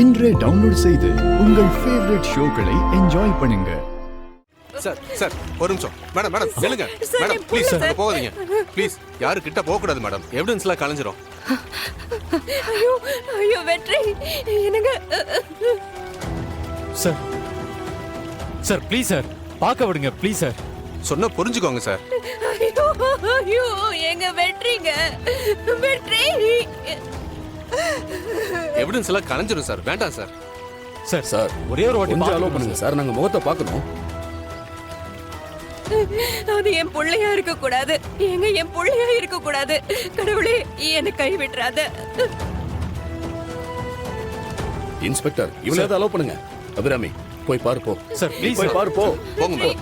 இன்றே டவுன்லோட் செய்து உங்கள் ஃபேவரட் ஷோக்களை என்ஜாய் பண்ணுங்க. சார் சார் ஒரு நிமிஷம் மேடம் மேடம் நில்லுங்க மேடம் ப்ளீஸ் சார் போகாதீங்க ப்ளீஸ் யாரும் கிட்ட போக கூடாது மேடம் எவிடன்ஸ்லாம் கலைஞ்சிரும். ஐயோ ஐயோ வெற்றி என்னங்க சார் சார் ப்ளீஸ் சார் பார்க்க விடுங்க ப்ளீஸ் சார். சொன்னா புரிஞ்சுக்கோங்க சார். ஐயோ ஐயோ எங்க வெற்றிங்க வெற்றி எவிடன்ஸ் எல்லாம் கலைஞ்சிரும் சார் வேண்டாம் சார். சார் சார் ஒரே ஒரு வாட்டி கொஞ்சம் அலோவ் பண்ணுங்க சார், நாங்க முகத்தை பார்க்கணும். அது என் பிள்ளையா இருக்க கூடாது, எங்க என் பிள்ளையா இருக்க கூடாது. கடவுளே என்னை கை விட்டுறாத. இன்ஸ்பெக்டர் இவனை அலோவ் பண்ணுங்க. அபிராமி போய் பாரு போ. சார் ப்ளீஸ் போய் பாரு போ. போங்க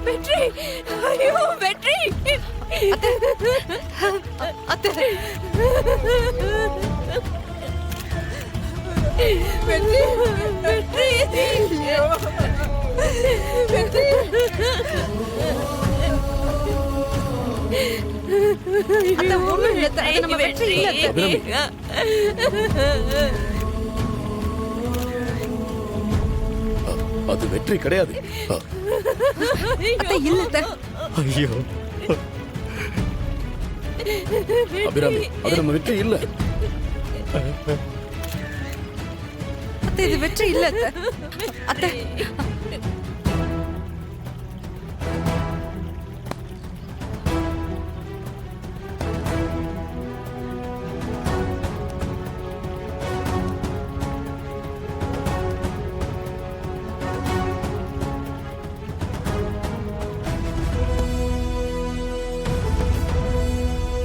வெற்றி ஐயோ வெற்றி அத்தை வெற்றி வெற்றி வெற்றி அத்தை ஒண்ணு இல்ல தாய் நம்ம வெற்றி இல்ல. அது வெற்றி கிடையாது. அத்தை இல்ல அத்தை. ஐயோ அபிராமி அது நம்ம வெற்றி இல்ல. அத்தை இது வெற்றி இல்ல அத்தை.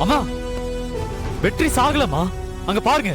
அம்மா வெற்றி சாகலமா அங்க பாருங்க.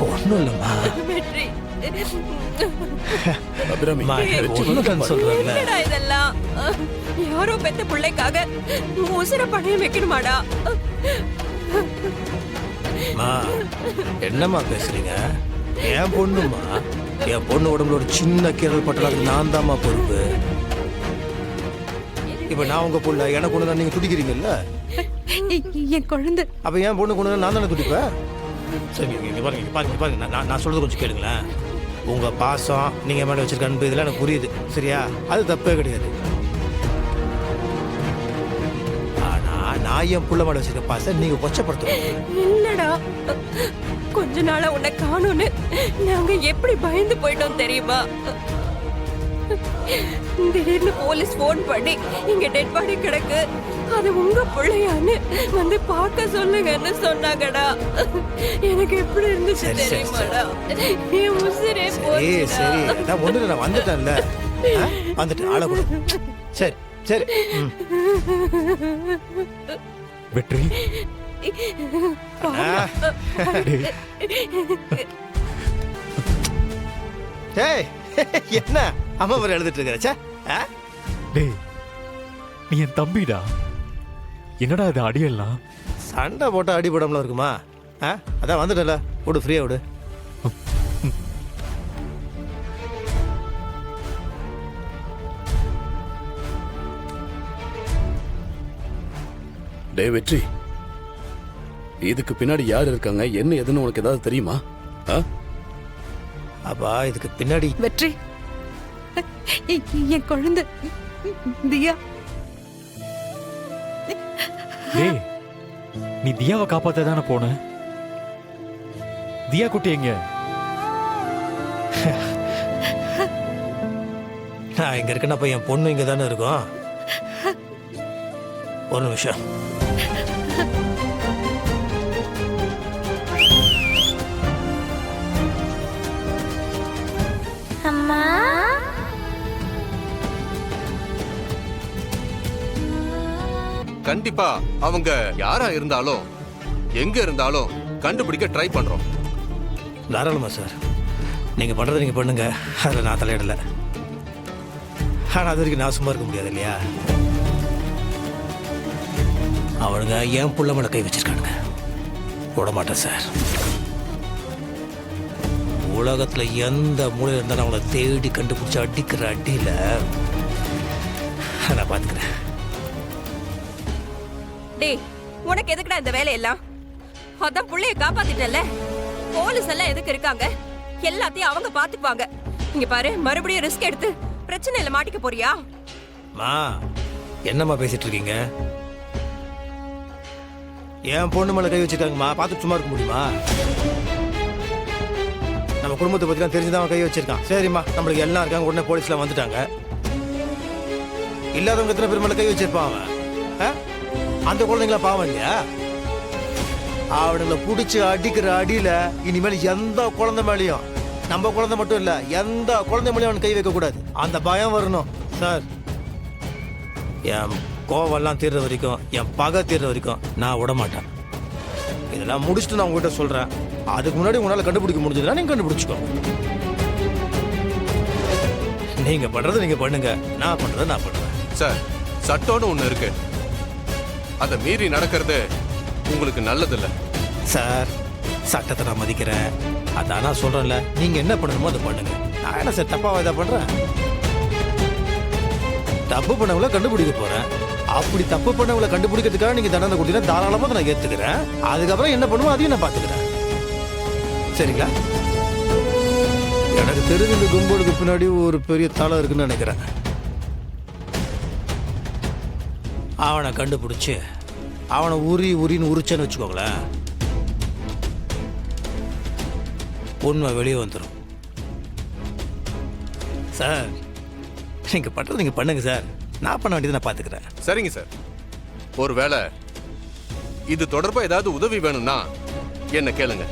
ஒன்றும் இல்லைம்மா. வெற்றி அபிராமி சொல்றாங்க. என்னடா இதெல்லாம்? யாரோ பெத்த பிள்ளைக்காக உசுர பணையம் வைக்கணுமாடா? என்னம்மா பேசுறீங்க? என் பொண்ணுமா, என் பொண்ணு உடம்புல ஒரு சின்ன கீரல் பட்டலாக்கு நான் தான்மா பொறுப்பு. இப்ப நான் உங்க பொண்ணு எனக்கு ஒண்ணு தான் நீங்க துடிக்கிறீங்கல்ல. என் குழந்தை அப்ப என் பொண்ணு கொண்டு நான் தானே துடிப்பேன். சரி இங்க பாருங்க நான் சொல்றது கொஞ்சம் கேளுங்களேன். உங்க பாசம் நீங்க மேல வச்சிருக்க அன்பு இதெல்லாம் எனக்கு புரியுது சரியா, அது தப்பே கிடையாது. ஆனா நான் என் புள்ள மேல வச்சிருக்க பாசம் நீங்க கொச்சப்படுத்தணும். இல்லடா, கொஞ்ச நாளா உன்னை காணும்னு நாங்க எப்படி பயந்து போயிட்டோம் தெரியுமா? திடீர்னு போலீஸ் போன் பண்ணி இங்க டெட் பாடி கிடக்கு, அது உங்க பிள்ளையான்னு வந்து பார்க்க சொல்லுங்கன்னு சொன்னாங்கடா. எனக்கு எப்படி இருந்துச்சு தெரியுமாடா? என் உசிரே சரி சரி நான் ஒண்ணு நான் வந்துட்டேன்ல, வந்துட்டேன் ஆளை கொடு. சரி சரி வெற்றி என்ன அம்மா வர எழுதிட்டு இருக்கிற? டேய் நீ என் தம்பிடா, என்னடா இது அடியெல்லாம்? சண்டை போட்டால் அடிபடாமலாம் இருக்குமா? அதான் வந்துட்டல, விடு ஃப்ரீயாக விடு. டே வெற்றி, இதுக்கு பின்னாடி யார் இருக்காங்க, என்ன எதுன்னு உனக்கு ஏதாவது தெரியுமா? ஆ? அப்பா இதுக்கு பின்னாடி வெற்றி, என் குழந்தை தியா. டேய், நீ தியாவை காப்பாத்த தானே போன? தியா குட்டி எங்க? நான் இங்க இருக்கேன்னா அப்ப என் பொண்ணு இங்க தானே இருக்கும். ஒரு நிமிஷம். அம்மா, கண்டிப்பா அவங்க யாரா இருந்தாலும் எங்க இருந்தாலும் கண்டுபிடிக்க ட்ரை பண்றோம். தாராளமா சார், நீங்க பண்றதை நீங்க பண்ணுங்க, அதில் நான் தலையிடல. ஆனா அது வரைக்கும் நான் சும்மா இருக்க முடியாது இல்லையா? அவனுங்க என் புள்ள மேல கை வச்சிருக்கானுங்க, விட மாட்டேன் சார். உலகத்துல எந்த மூலையில் இருந்தாலும் அவங்கள தேடி கண்டுபிடிச்சு அடிக்கிற அடியில நான் பாத்துக்கிறேன். டேய், உனக்கு எதுக்குடா இந்த வேலையெல்லாம்? அதான் புள்ளைய காப்பாத்திட்டல. போலீஸ் எல்லாம் எதுக்கு இருக்காங்க? எல்லாத்தையும் அவங்க பாத்துப்பாங்க. இங்க பாரு, மறுபடியும் ரிஸ்க் எடுத்து பிரச்சனையில மாட்டிக்க போறியா? மா, என்னம்மா பேசிட்டு இருக்கீங்க? என் பொண்ணு மேல கை வச்சிருக்காங்கம்மா, பார்த்து சும்மா இருக்க முடியுமா? நம்ம குடும்பத்தை பத்தி தெரிஞ்சுதான் அவன் கை வச்சிருக்கான். சரிம்மா, நம்மளுக்கு எல்லாம் இருக்காங்க, உடனே போலீஸ்ல வந்துட்டாங்க. இல்லாதவங்க எத்தனை பேர் மேல கை வச்சிருப்பான் அவன்? ஆ? அந்த குழந்தைங்களா பாவம் இல்லையா? அவனுங்களை பிடிச்சி அடிக்கிற அடியில இனிமேல் எந்த குழந்தை மேலேயும், நம்ம குழந்தை மட்டும் இல்ல, எந்த குழந்தை மேலேயும் அவன் கை வைக்க கூடாது. அந்த பயம் வரணும் சார். என் கோவெல்லாம் தீர்ற வரைக்கும், என் பகை தீர்ற வரைக்கும் நான் விட மாட்டேன். இதெல்லாம் முடிச்சுட்டு நான் உங்ககிட்ட சொல்றேன். அதுக்கு முன்னாடி உங்களால கண்டுபிடிக்க முடிஞ்சதுன்னா நீங்க கண்டுபிடிச்சுக்கோ. நீங்க பண்றதை நீங்க பண்ணுங்க, நான் பண்றதை நான் பண்ணுவேன். சார், சட்டம்னு ஒண்ணு இருக்கு, அதை மீறி நடக்கிறது உங்களுக்கு நல்லதில்ல. சார், சட்டத்தை நான் மதிக்கிறேன். அதான் நான் சொல்றேன்ல, நீங்க என்ன பண்ணணுமோ அதை பண்ணுங்க. நான் என்ன சார் தப்பாவா இதை பண்றேன்? தப்பு பண்ணவங்கள கண்டுபிடிக்க போறேன். அப்படி தப்பு பண்ணவங்கள கண்டுபிடிக்கிறதுக்காக நீங்க தண்டனை கொடுத்தீங்கன்னா தாராளமா நான் ஏத்துக்கிறேன். அதுக்கப்புறம் என்ன பண்ணுமோ அதையும் நான் பாத்துக்கிறேன். சரிங்களா? எனக்கு தெரிஞ்ச இந்த கும்பலுக்கு பின்னாடி ஒரு பெரிய தலை இருக்குன்னு நினைக்கிறேன். அவனை கண்டுபிடிச்சு அவனை உரின்னு உரிச்சேன்னு வச்சுக்கோங்களேன், உண்மை வெளியே வந்துடும். சார், நீங்க பண்றது நீங்க பண்ணுங்க சார், நான் பண்ண வேண்டியதை நான் பாத்துக்கிறேன். சரிங்க சார். ஒருவேளை இது தொடர்பா ஏதாவது உதவி வேணும்னா என்ன கேளுங்க.